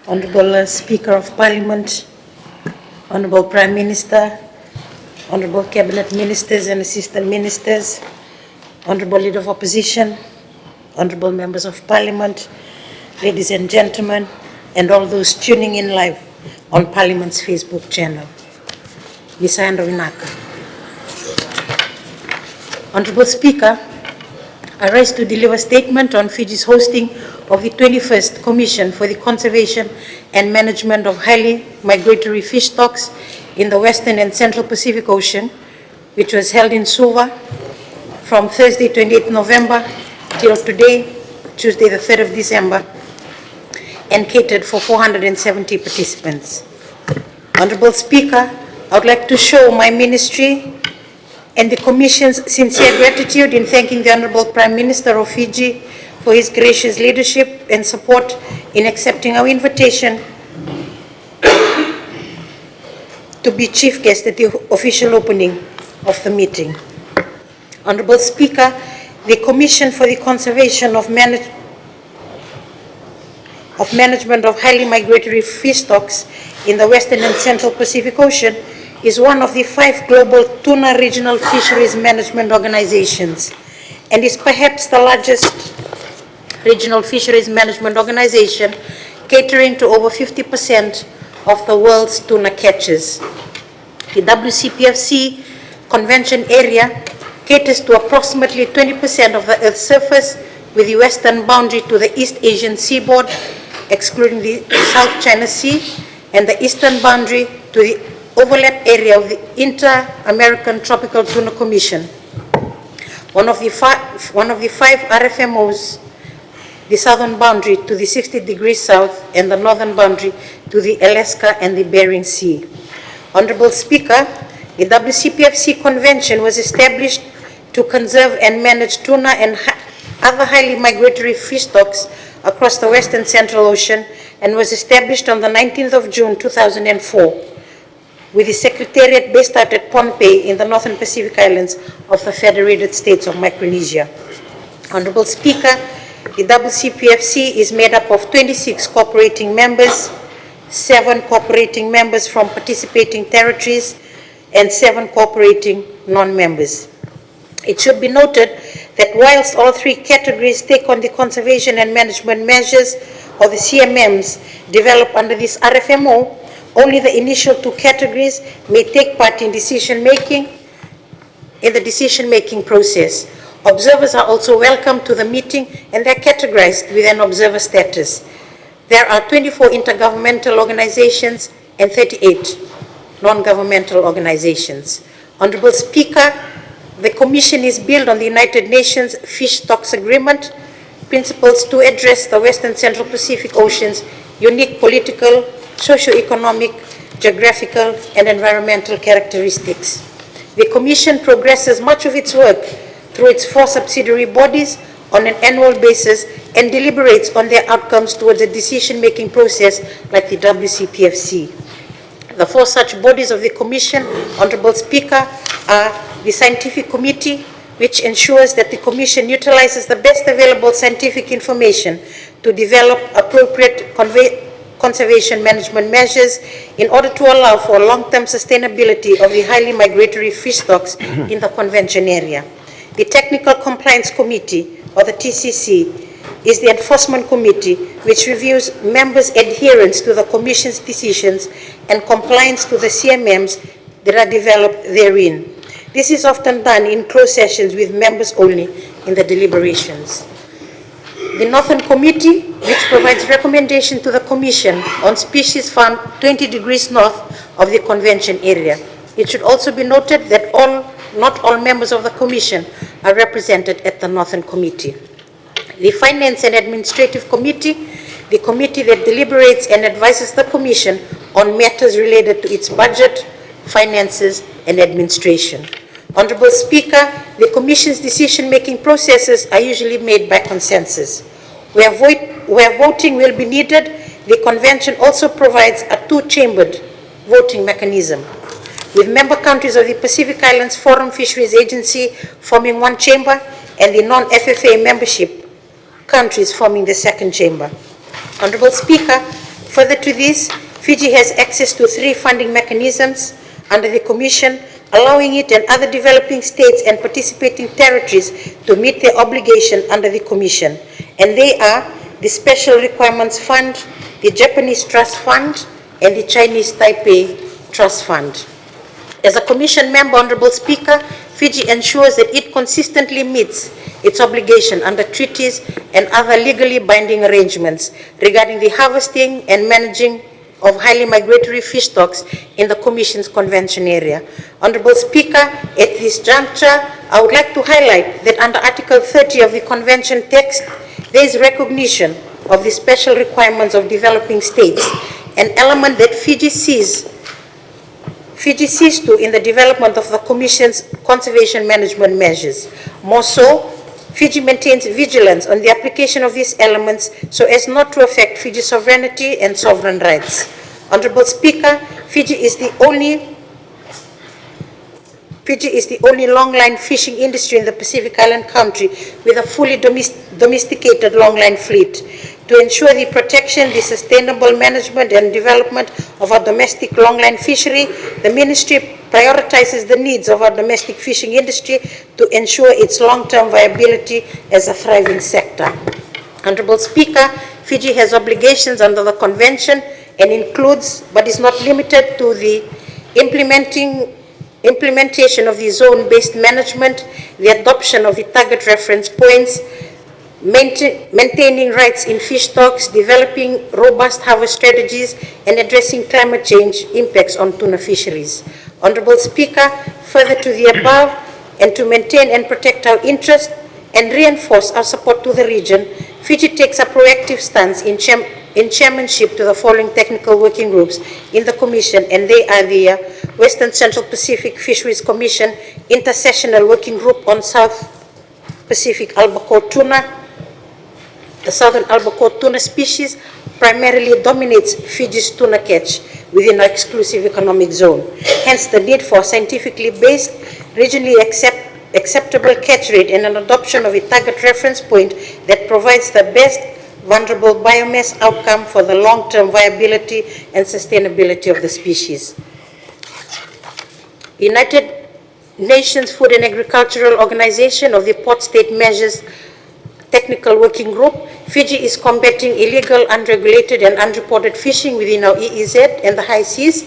Honorable Speaker of Parliament, Honorable Prime Minister, Honorable Cabinet Ministers and Assistant Ministers, Honorable Leader of Opposition, Honorable Members of Parliament, ladies and gentlemen, and all those tuning in live on Parliament's Facebook channel. Misayanda Winaka. Honorable Speaker, I rise to deliver a statement on Fiji's hosting of the 21st Commission for the Conservation and Management of Highly Migratory Fish Stocks in the Western and Central Pacific Ocean, which was held in Suva from Thursday, 28th November till today, Tuesday, the 3rd of December, and catered for 470 participants. Honorable Speaker, I would like to show my ministry and the Commission's sincere gratitude in thanking the Honorable Prime Minister of Fiji for his gracious leadership and support in accepting our invitation to be chief guest at the official opening of the meeting. Honorable Speaker, the Commission for the Conservation of Management of Highly Migratory Fish Stocks in the Western and Central Pacific Ocean is one of the 5 global tuna regional fisheries management organizations and is perhaps the largest regional fisheries management organization, catering to over 50% of the world's tuna catches. The WCPFC convention area caters to approximately 20% of the Earth's surface, with the western boundary to the East Asian seaboard, excluding the South China Sea, and the eastern boundary to the overlap area of the Inter-American Tropical Tuna Commission. One of the five RFMOs, the southern boundary to the 60 degrees south and the northern boundary to the Alaska and the Bering Sea. Honorable Speaker, the WCPFC Convention was established to conserve and manage tuna and other highly migratory fish stocks across the Western Central Ocean and was established on the 19th of June 2004 with the Secretariat based out at Pohnpei in the Northern Pacific Islands of the Federated States of Micronesia. Honorable Speaker, the WCPFC is made up of 26 cooperating members, 7 cooperating members from participating territories, and 7 cooperating non-members. It should be noted that whilst all 3 categories take on the conservation and management measures, or the CMMs, developed under this RFMO, only the initial 2 categories may take part in the decision-making process. Observers are also welcome to the meeting and they're categorized with an observer status. There are 24 intergovernmental organizations and 38 non-governmental organizations. Honorable Speaker, the Commission is built on the United Nations Fish Stocks Agreement principles to address the Western Central Pacific Ocean's unique political, socio-economic, geographical, and environmental characteristics. The Commission progresses much of its work through its 4 subsidiary bodies on an annual basis and deliberates on their outcomes towards a decision-making process like the WCPFC. The 4 such bodies of the Commission, Honorable Speaker, are the Scientific Committee, which ensures that the Commission utilizes the best available scientific information to develop appropriate conservation management measures in order to allow for long-term sustainability of the highly migratory fish stocks in the convention area. The Technical Compliance Committee, or the TCC, is the enforcement committee which reviews members' adherence to the Commission's decisions and compliance to the CMMs that are developed therein. This is often done in closed sessions with members only in the deliberations. The Northern Committee, which provides recommendation to the Commission on species found 20 degrees north of the convention area. It should also be noted that not all members of the Commission are represented at the Northern Committee. The Finance and Administrative Committee, the committee that deliberates and advises the Commission on matters related to its budget, finances, and administration. Honorable Speaker, the Commission's decision-making processes are usually made by consensus. Where voting will be needed, the Convention also provides a 2-chambered voting mechanism, with member countries of the Pacific Islands Forum Fisheries Agency forming 1 chamber and the non-FFA membership countries forming the 2nd chamber. Honorable Speaker, Further to this, Fiji has access to 3 funding mechanisms under the Commission, allowing it and other developing states and participating territories to meet their obligation under the Commission. And they are the Special Requirements Fund, the Japanese Trust Fund, and the Chinese Taipei Trust Fund. As a Commission member, Honorable Speaker, Fiji ensures that it consistently meets its obligation under treaties and other legally binding arrangements regarding the harvesting and managing of highly migratory fish stocks in the Commission's convention area. Honorable Speaker, at this juncture, I would like to highlight that under Article 30 of the convention text, there is recognition of the special requirements of developing states, an element that Fiji sees to in the development of the Commission's conservation management measures. More so, Fiji maintains vigilance on the application of these elements so as not to affect Fiji's sovereignty and sovereign rights. Honorable Speaker, Fiji is the only longline fishing industry in the Pacific Island country with a fully domesticated longline fleet. To ensure the protection, the sustainable management and development of our domestic longline fishery, the Ministry prioritizes the needs of our domestic fishing industry to ensure its long-term viability as a thriving sector. Honorable Speaker, Fiji has obligations under the Convention and includes, but is not limited to, the implementation of the zone-based management, the adoption of the target reference points, maintaining rights in fish stocks, developing robust harvest strategies, and addressing climate change impacts on tuna fisheries. Honorable Speaker, further to the above, and to maintain and protect our interests and reinforce our support to the region, Fiji takes a proactive stance in chairmanship to the following technical working groups in the Commission, and they are the Western Central Pacific Fisheries Commission Intersessional Working Group on South Pacific albacore tuna. The southern albacore tuna species primarily dominates Fiji's tuna catch within our exclusive economic zone. Hence, the need for a scientifically based, regionally acceptable catch rate and an adoption of a target reference point that provides the best vulnerable biomass outcome for the long-term viability and sustainability of the species. United Nations Food and Agricultural Organization of the Port State Measures Technical Working Group, Fiji is combating illegal, unregulated and unreported fishing within our EEZ and the high seas,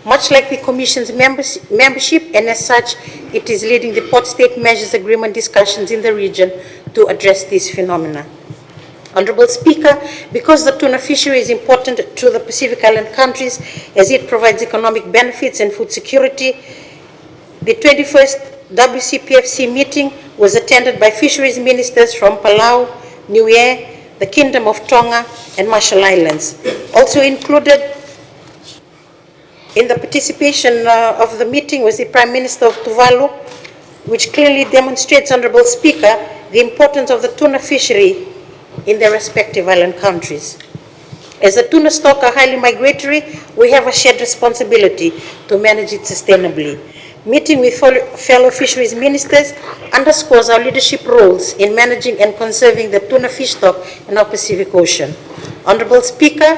much like the Commission's membership, and as such, it is leading the Port State Measures Agreement discussions in the region to address these phenomena. Honorable Speaker, because the tuna fishery is important to the Pacific Island countries as it provides economic benefits and food security, the 21st WCPFC meeting was attended by fisheries ministers from Palau, Niue, the Kingdom of Tonga, and Marshall Islands. Also included in the participation of the meeting was the Prime Minister of Tuvalu, which clearly demonstrates, Honorable Speaker, the importance of the tuna fishery in their respective island countries. As the tuna stock are highly migratory, we have a shared responsibility to manage it sustainably. Meeting with fellow fisheries ministers underscores our leadership roles in managing and conserving the tuna fish stock in our Pacific Ocean. Honorable Speaker,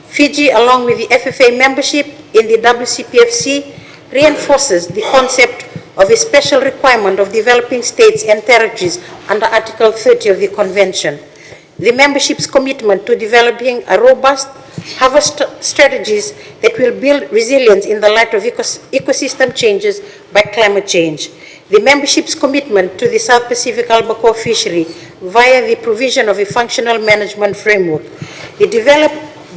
Fiji, along with the FFA membership in the WCPFC, reinforces the concept of a special requirement of developing states and territories under Article 30 of the Convention. The membership's commitment to developing a robust harvest strategies that will build resilience in the light of ecosystem changes by climate change. The membership's commitment to the South Pacific albacore fishery via the provision of a functional management framework. The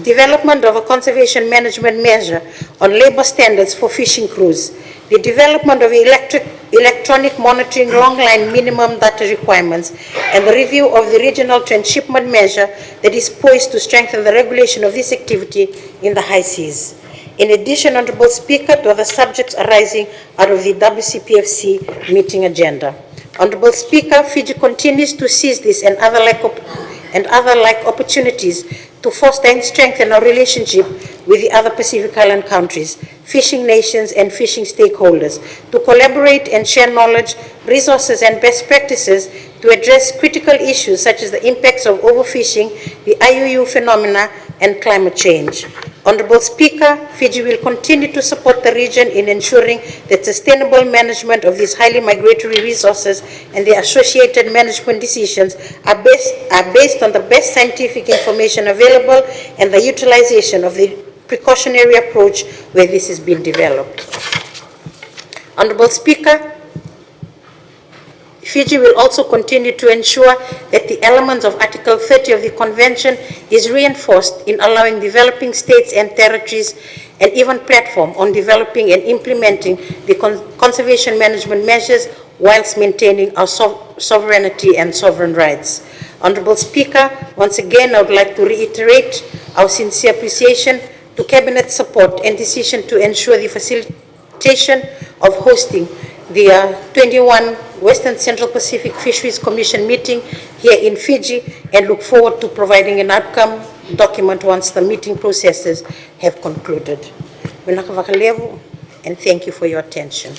development of a conservation management measure on labor standards for fishing crews. The development of electronic monitoring longline minimum data requirements, and the review of the regional transshipment measure that is poised to strengthen the regulation of this activity in the high seas. In addition, Honorable Speaker, to other subjects arising out of the WCPFC meeting agenda. Honorable Speaker, Fiji continues to seize this and other like opportunities to foster and strengthen our relationship with the other Pacific Island countries, fishing nations and fishing stakeholders, to collaborate and share knowledge, resources and best practices to address critical issues such as the impacts of overfishing, the IUU phenomena, and climate change. Honorable Speaker, Fiji will continue to support the region in ensuring that sustainable management of these highly migratory resources and the associated management decisions are based on the best scientific information available and the utilization of the precautionary approach where this is being developed. Honorable Speaker, Fiji will also continue to ensure that the elements of Article 30 of the Convention is reinforced in allowing developing states and territories an even platform on developing and implementing the conservation management measures whilst maintaining our sovereignty and sovereign rights. Honorable Speaker, once again I would like to reiterate our sincere appreciation to Cabinet support and decision to ensure the facilitation of hosting the 21 Western Central Pacific Fisheries Commission meeting here in Fiji, and look forward to providing an outcome document once the meeting processes have concluded. And thank you for your attention.